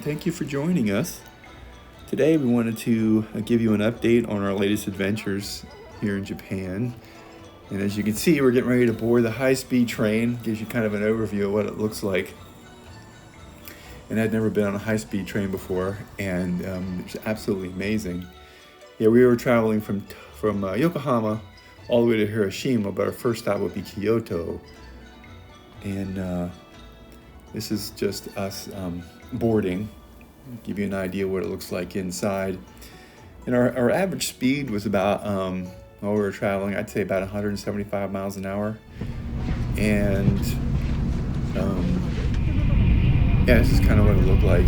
thank you for joining us. Today we wanted to give you an update on our latest adventures here in Japan. And as you can see, we're getting ready to board the high-speed train. Gives you kind of an overview of what it looks like. And I'd never been on a high-speed train before, and it's absolutely amazing. Yeah, we were traveling from Yokohama all the way to Hiroshima, but our first stop would be Kyoto. And this is just us boarding. Give you an idea what it looks like inside. And our average speed was about, while we were traveling, I'd say about 175 miles an hour. And yeah, this is kind of what it looked like.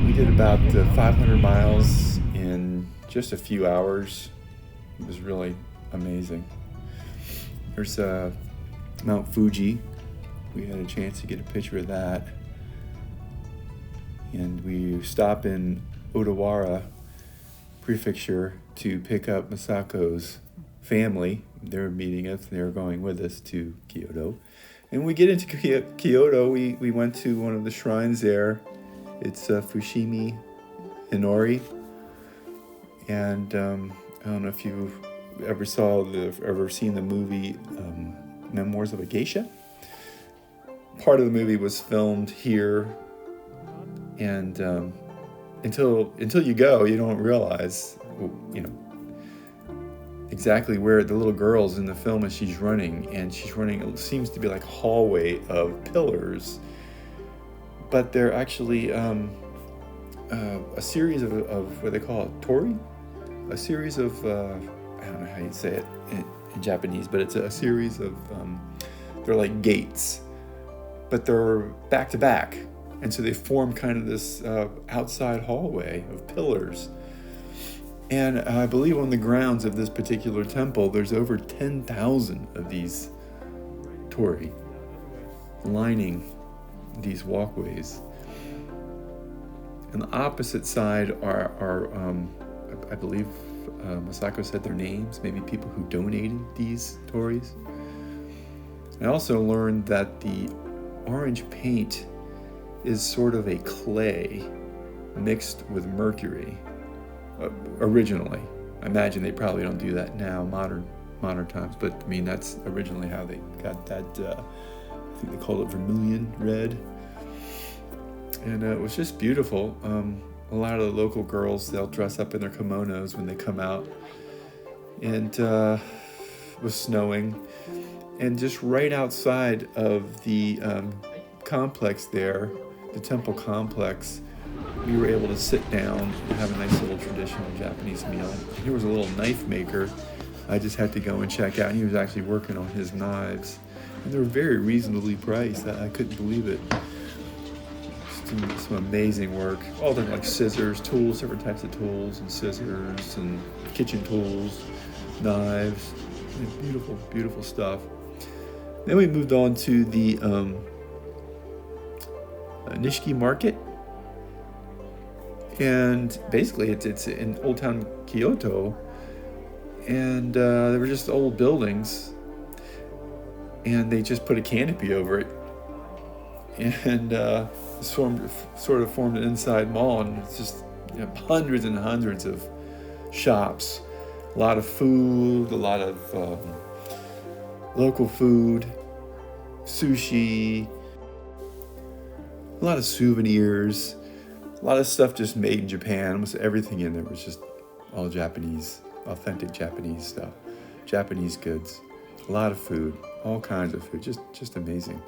We did about 500 miles in just a few hours. It was really amazing. There's Mount Fuji. We had a chance to get a picture of that. And we stop in Odawara Prefecture to pick up Masako's family. They're meeting us, they're going with us to Kyoto. And when we get into Kyoto, we went to one of the shrines there. It's Fushimi Inori. And I don't know if you've ever seen the movie Memoirs of a Geisha. Part of the movie was filmed here, and until you go, you don't realize, exactly where the little girl's in the film as she's running, it seems to be like a hallway of pillars, but they're actually a series of what they call it, tori? A series of, I don't know how you say it in Japanese, but it's a series of, they're like gates, but they're back to back. And so they form kind of this outside hallway of pillars. And I believe on the grounds of this particular temple, there's over 10,000 of these tori lining these walkways. And the opposite side are I believe Masako said their names, maybe people who donated these tories. I also learned that the orange paint is sort of a clay mixed with mercury, originally. I imagine they probably don't do that now, modern times, but I mean, that's originally how they got that, I think they called it vermilion red. And it was just beautiful. A lot of the local girls, they'll dress up in their kimonos when they come out. And it was snowing. And just right outside of the complex there, the temple complex, we were able to sit down and have a nice little traditional Japanese meal. Here was a little knife maker I just had to go and check out. And he was actually working on his knives. And they were very reasonably priced. I couldn't believe it. Some amazing work. All the like scissors, tools, different types of tools and scissors and kitchen tools, knives. Beautiful, beautiful stuff. Then we moved on to the Nishiki Market. And basically it's in Old Town Kyoto. And there were just old buildings. And they just put a canopy over it. And sort of formed an inside mall, and it's just hundreds and hundreds of shops, a lot of food, a lot of local food, sushi, a lot of souvenirs, a lot of stuff just made in Japan. Almost everything in there was just all Japanese, authentic Japanese stuff, Japanese goods, a lot of food, all kinds of food, just amazing.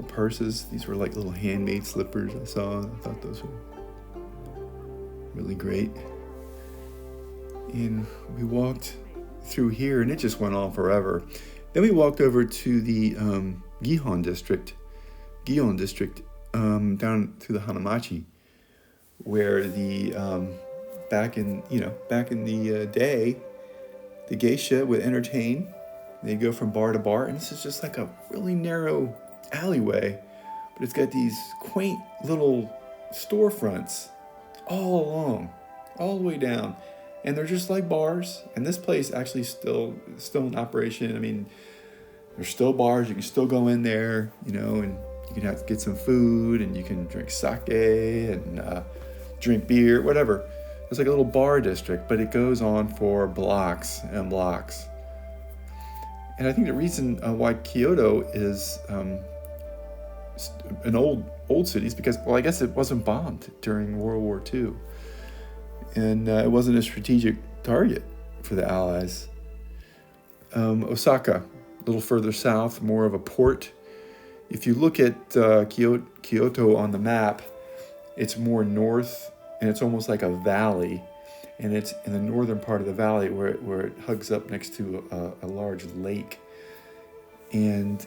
Purses, these were like little handmade slippers I saw. I thought those were really great. And we walked through here, and it just went on forever. Then we walked over to the Gion District, down through the Hanamachi, where the back in the day, the geisha would entertain. They'd go from bar to bar, and this is just like a really narrow alleyway, but it's got these quaint little storefronts all along, all the way down, and they're just like bars. And this place actually still in operation. I mean, there's still bars, you can still go in there, and You can get some food, and you can drink sake and drink beer, whatever. It's like a little bar district, but it goes on for blocks and blocks. And I think the reason why Kyoto is an old city is because, well, I guess it wasn't bombed during World War II. And it wasn't a strategic target for the Allies. Osaka, a little further south, more of a port. If you look at Kyoto on the map, it's more north, and it's almost like a valley. And it's in the northern part of the valley where it hugs up next to a large lake. And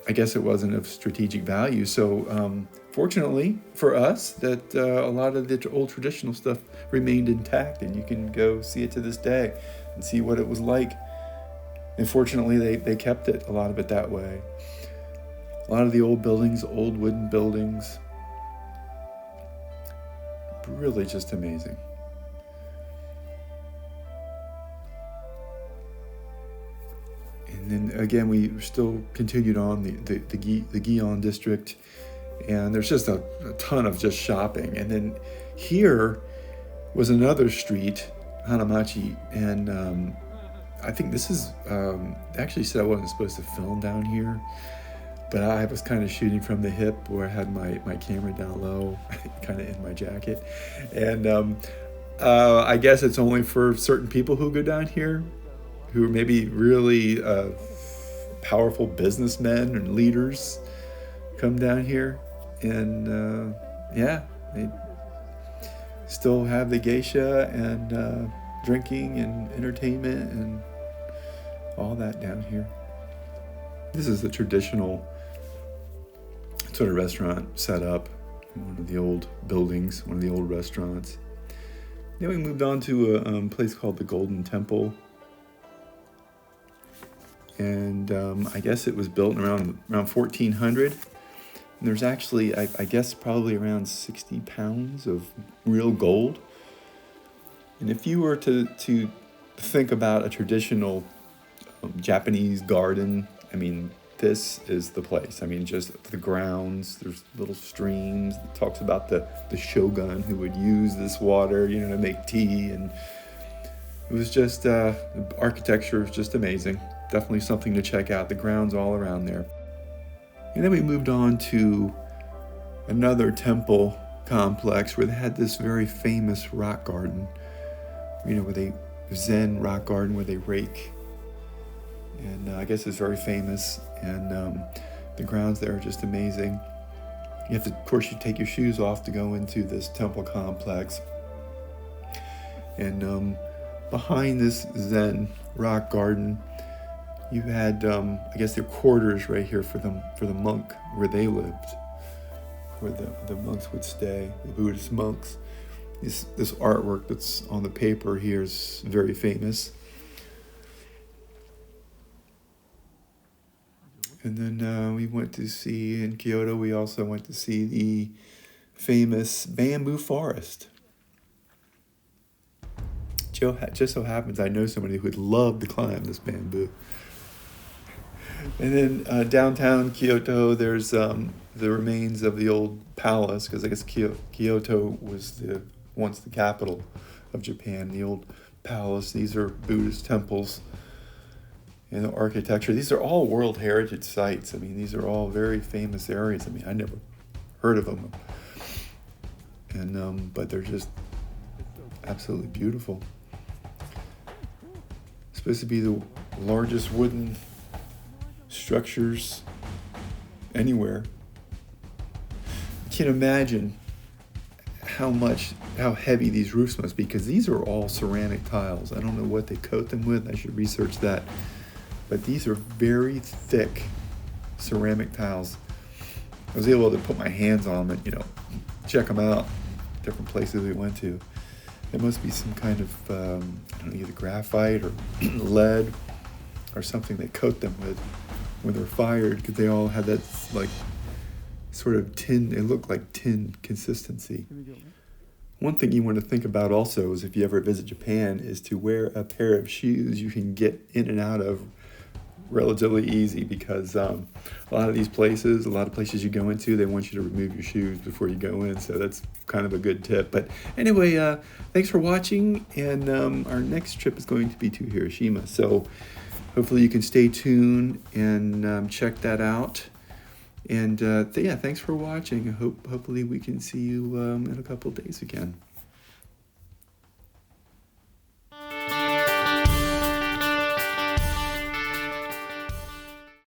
I guess it wasn't of strategic value. So fortunately for us, that a lot of the old traditional stuff remained intact, and you can go see it to this day and see what it was like. And fortunately, they kept it, a lot of it that way. A lot of the old buildings, old wooden buildings, really just amazing. And then again, we still continued on the Gion District, and there's just a ton of just shopping. And then here was another street, Hanamachi, and I think this is, they actually said I wasn't supposed to film down here, but I was kind of shooting from the hip where I had my camera down low, kind of in my jacket. And I guess it's only for certain people who go down here, who are maybe really powerful businessmen and leaders come down here. And they still have the geisha and drinking and entertainment and all that down here. This is a traditional sort of restaurant set up in one of the old buildings, one of the old restaurants. Then we moved on to a place called the Golden Temple. And I guess it was built around 1400. And there's actually, I guess, probably around 60 pounds of real gold. And if you were to think about a traditional Japanese garden, I mean, this is the place. I mean, just the grounds, there's little streams. It talks about the shogun who would use this water, to make tea. And it was just, the architecture was just amazing. Definitely something to check out. The grounds all around there. And then we moved on to another temple complex where they had this very famous rock garden, Zen Rock Garden, where they rake. And I guess it's very famous. And the grounds there are just amazing. You have to, of course, you take your shoes off to go into this temple complex. And behind this Zen Rock Garden, you had, I guess, their quarters right here for the monk where they lived, where the monks would stay, the Buddhist monks. This artwork that's on the paper here is very famous. And then we went to see, in Kyoto, we also went to see the famous bamboo forest. Just so happens I know somebody who would love to climb this bamboo. And then downtown Kyoto, there's the remains of the old palace, because I guess Kyoto was once the capital of Japan, the old palace. These are Buddhist temples and the architecture. These are all World Heritage Sites. I mean, these are all very famous areas. I mean, I never heard of them. And but they're just absolutely beautiful. It's supposed to be the largest wooden structures anywhere. You can imagine how heavy these roofs must be, because these are all ceramic tiles. I don't know what they coat them with. I should research that. But these are very thick ceramic tiles. I was able to put my hands on them and, check them out. Different places we went to. There must be some kind of, I don't know, either graphite or lead or something they coat them with when they're fired, because they all have that, like, sort of tin, they look like tin consistency. One thing you want to think about also is, if you ever visit Japan, is to wear a pair of shoes you can get in and out of relatively easy because a lot of places you go into, they want you to remove your shoes before you go in. So that's kind of a good tip. But anyway, thanks for watching. And our next trip is going to be to Hiroshima. So hopefully you can stay tuned and check that out. And yeah, thanks for watching. Hopefully we can see you in a couple of days again.